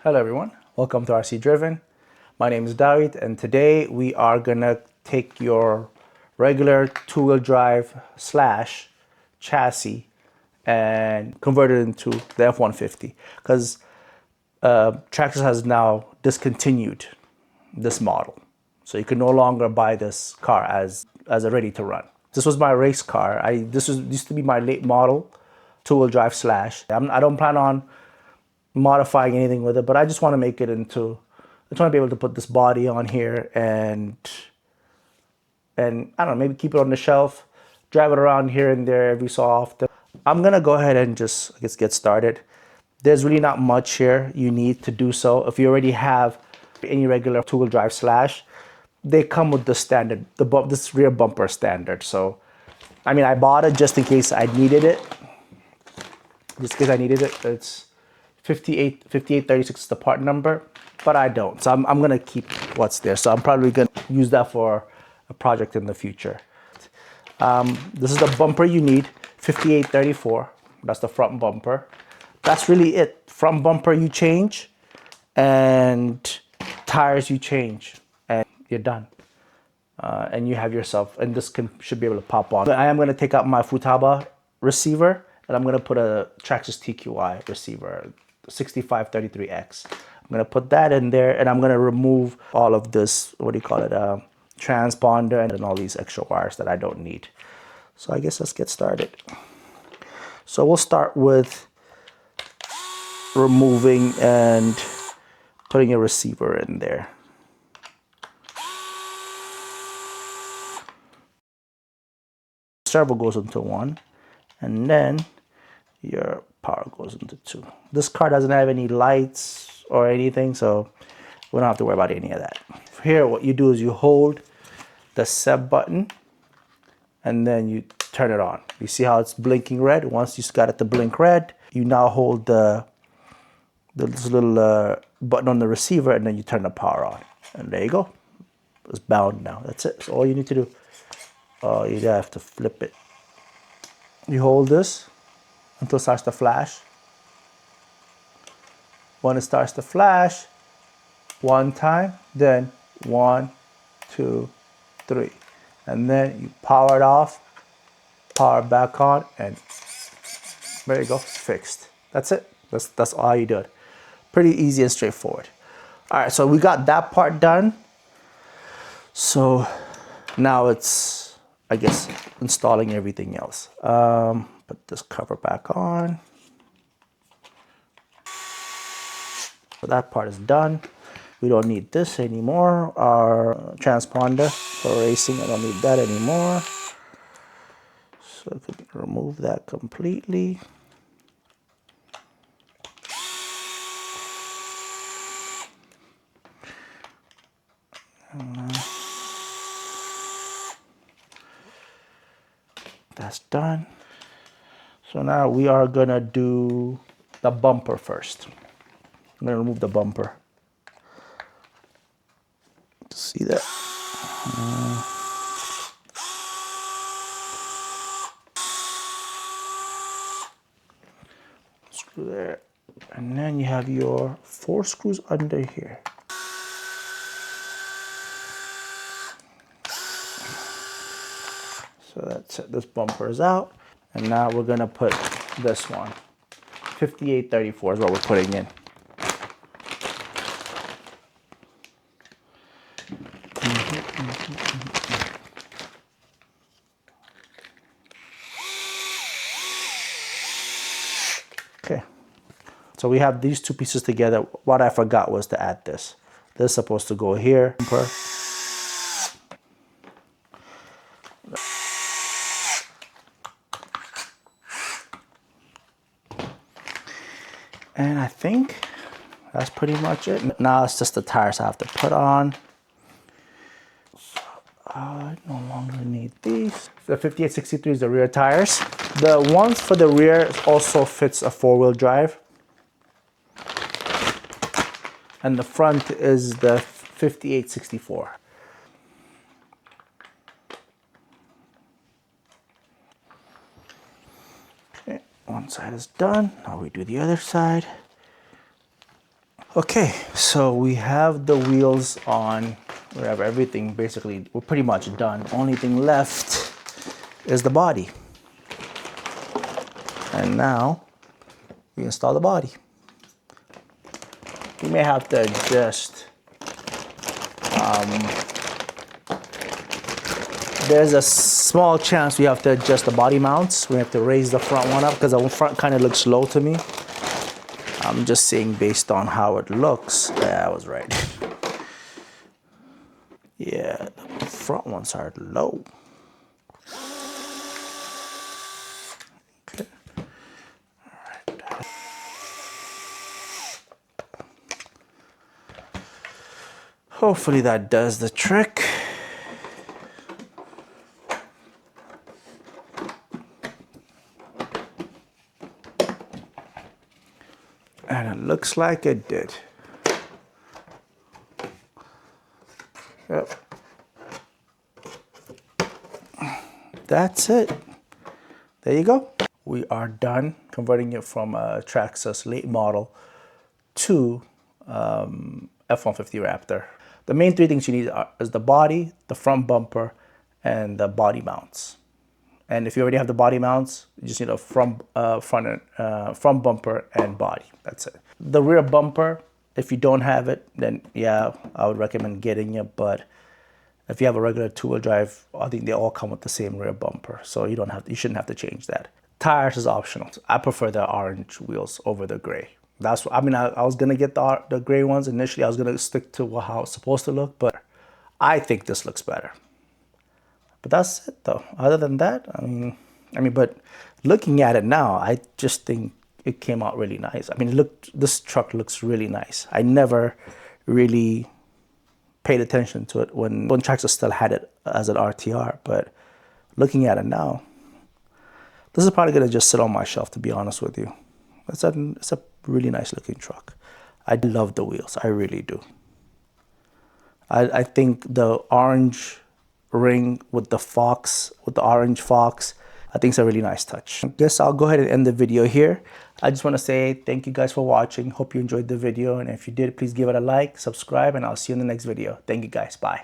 Hello everyone, welcome to RC Driven. My name is David and today we are gonna take your regular two-wheel drive slash chassis and convert it into the F-150 because Traxxas has now discontinued this model. So you can no longer buy this car as a ready to run. This was my race car. This used to be my late model two-wheel drive slash. I don't plan on modifying anything with it, but I just want to make it into, I just want to be able to put this body on here and I don't know, maybe keep it on the shelf, drive it around here and there every so often. I'm gonna go ahead and just, I guess, get started. There's really not much here you need to do so. If you already have any regular two-wheel drive slash, they come with the standard, this rear bumper standard. So, I mean, I bought it just in case I needed it. Just in case I needed it. It's 5836 is the part number, but I don't. So I'm gonna keep what's there. So I'm probably gonna use that for a project in the future. This is the bumper you need, 5834. That's the front bumper. That's really it. Front bumper you change, and tires you change, and you're done. And you have yourself, and this should be able to pop on. I am gonna take out my Futaba receiver, and I'm gonna put a Traxxas TQI receiver, 6533X. I'm gonna put that in there, and I'm gonna remove all of this, what do you call it, transponder and all these extra wires that I don't need. So I guess let's get started. So we'll start with removing and putting a receiver in there. Servo goes into one, and then your power goes into two. This car doesn't have any lights or anything, so we don't have to worry about any of that. Here, what you do is you hold the set button, and then you turn it on. You see how it's blinking red? Once you got it to blink red, you now hold this little button on the receiver, and then you turn the power on. And there you go. It's bound now. That's it. That's all you need to do. Oh, you have to flip it. You hold this until it starts to flash. When it starts to flash, one time, then 1, 2, 3. And then you power it off, power it back on, and there you go, fixed. That's it. That's all you did. Pretty easy and straightforward. All right, so we got that part done. So now it's, I guess, installing everything else. Put this cover back on. So that part is done. We don't need this anymore. Our transponder for racing, I don't need that anymore. So I could remove that completely. That's done. So now we are gonna do the bumper first. I'm gonna remove the bumper. See that? Screw there. And then you have your 4 screws under here. So that's it. This bumper is out. And now we're gonna put this one. 5834 is what we're putting in. Okay, so we have these two pieces together. What I forgot was to add this. This is supposed to go here. And I think that's pretty much it. Now it's just the tires I have to put on. So I no longer need these. The 5863 is the rear tires. The ones for the rear also fits a 4-wheel drive. And the front is the 5864. Okay, one side is done. Now we do the other side. Okay, so we have the wheels on. We have everything basically, we're pretty much done. Only thing left is the body. And now we install the body. We may have to adjust. There's a small chance we have to adjust the body mounts. We have to raise the front one up because the front kind of looks low to me. I'm just saying based on how it looks. Yeah, I was right. Yeah, the front ones are low. Okay. All right. Hopefully that does the trick. And it looks like it did. Yep. That's it. There you go. We are done converting it from a Traxxas late model to F-150 Raptor. The main three things you need is the body, the front bumper, and the body mounts. And if you already have the body mounts, you just need a front bumper and body. That's it. The rear bumper, if you don't have it, then yeah, I would recommend getting it. But if you have a regular two-wheel drive, I think they all come with the same rear bumper, so you shouldn't have to change that. Tires is optional. I prefer the orange wheels over the gray. That's what, I mean, I was gonna get the gray ones initially. I was gonna stick to how it's supposed to look, but I think this looks better. But that's it though. Other than that, I mean, but looking at it now, I just think it came out really nice. I mean, this truck looks really nice. I never really paid attention to it when Traxxas still had it as an RTR, but looking at it now, this is probably gonna just sit on my shelf, to be honest with you. It's a really nice looking truck. I love the wheels, I really do. I think the orange ring with the orange fox, I think it's a really nice touch. I guess I'll go ahead and end the video here. I just want to say thank you guys for watching. Hope you enjoyed the video, and if you did, please give it a like, subscribe, and I'll see you in the next video. Thank you guys. Bye.